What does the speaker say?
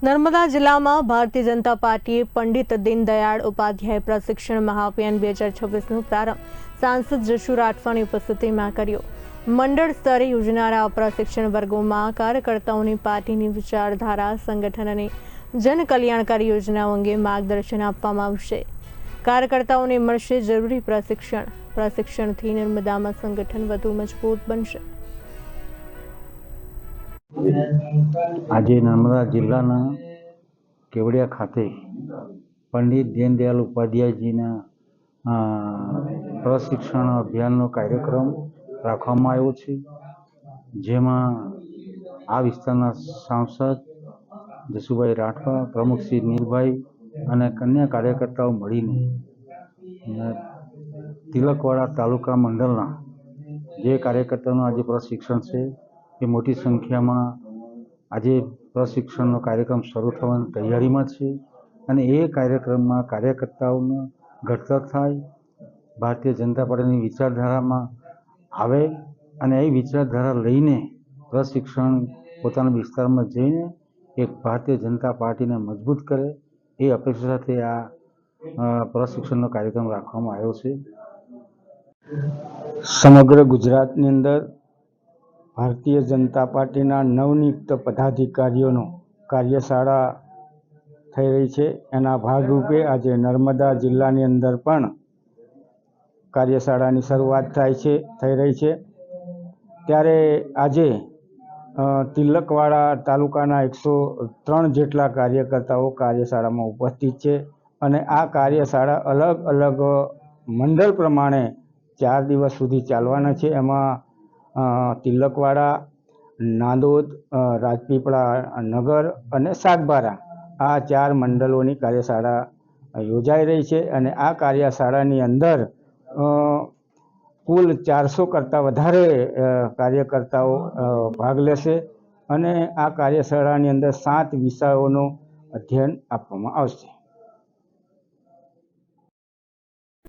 નર્મદા જિલ્લામાં ભારતીય જનતા પાર્ટીએ પંડિત દીનદયાળ ઉપાધ્યાય પ્રશિક્ષણ મહાઅભિયાન 2026નો પ્રારંભ સાંસદ જશુ રાઠવાની ઉપસ્થિતિમાં કર્યો। મંડળ સ્તરે યોજનારા પ્રશિક્ષણ વર્ગોમાં કાર્યકર્તાઓની પાર્ટીની વિચારધારા, સંગઠન અને જનકલ્યાણકારી યોજનાઓ અંગે માર્ગદર્શન આપવામાં આવશે। કાર્યકર્તાઓને મળશે જરૂરી પ્રશિક્ષણથી નર્મદામાં સંગઠન વધુ મજબૂત બનશે। આજે નર્મદા જિલ્લાના કેવડિયા ખાતે પંડિત દીનદયાળ ઉપાધ્યાયજીના પ્રશિક્ષણ અભિયાનનો કાર્યક્રમ રાખવામાં આવ્યો છે, જેમાં આ વિસ્તારના સાંસદ જશુભાઈ રાઠવા, પ્રમુખ શ્રી નીલભાઈ અને કન્યા કાર્યકર્તાઓ મળીને તિલકવાડા તાલુકા મંડળના જે કાર્યકર્તાઓનું આજે પ્રશિક્ષણ છે એ મોટી સંખ્યામાં આજે પ્રશિક્ષણનો કાર્યક્રમ શરૂ થવાની તૈયારીમાં છે અને એ કાર્યક્રમમાં કાર્યકર્તાઓનું ઘડતર થાય, ભારતીય જનતા પાર્ટીની વિચારધારામાં આવે અને એ વિચારધારા લઈને પ્રશિક્ષણ પોતાના વિસ્તારમાં જઈને એક ભારતીય જનતા પાર્ટીને મજબૂત કરે એ અપેક્ષા સાથે આ પ્રશિક્ષણનો કાર્યક્રમ રાખવામાં આવ્યો છે। સમગ્ર ગુજરાતની અંદર ભારતીય જનતા પાર્ટીના નવનિયુક્ત પદાધિકારીઓનો કાર્યશાળા થઈ રહી છે। એના ભાગરૂપે આજે નર્મદા જિલ્લાની અંદર પણ કાર્યશાળાની શરૂઆત થઈ રહી છે। ત્યારે આજે તિલકવાડા તાલુકાના 103 જેટલા કાર્યકર્તાઓ કાર્યશાળામાં ઉપસ્થિત છે અને આ કાર્યશાળા અલગ અલગ મંડળ પ્રમાણે 4 દિવસ સુધી ચાલવાના છે। એમાં તિલકવાડા, નાંદોદ, રાજપીપળા નગર અને સાગબારા આ 4 મંડળોની કાર્યશાળા યોજાઈ રહી છે અને આ કાર્યશાળાની અંદર કુલ 400 કરતાં વધારે કાર્યકર્તાઓ ભાગ લેશે અને આ કાર્યશાળાની અંદર 7 વિષયોનું અધ્યયન આપવામાં આવશે।